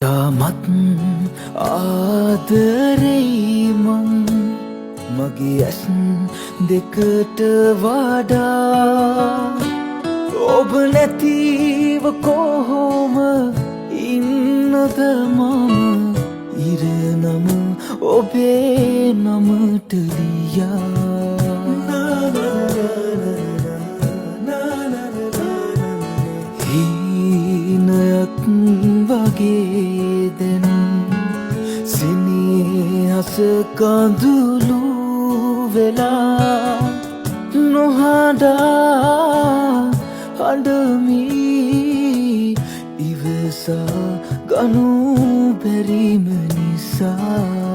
තාමත් ආදරෙයි මං මගේ ඇස් දෙකට වඩා ඔබ නැතිව කොහොම ඉන්නද මම ඉරනම ඔබේ නමට හීනයක් වගේ දැන් සිනහස කඳුළු වෙලා නොහඬා හඬමි ඉවසා ගනු බැරිම නිසා.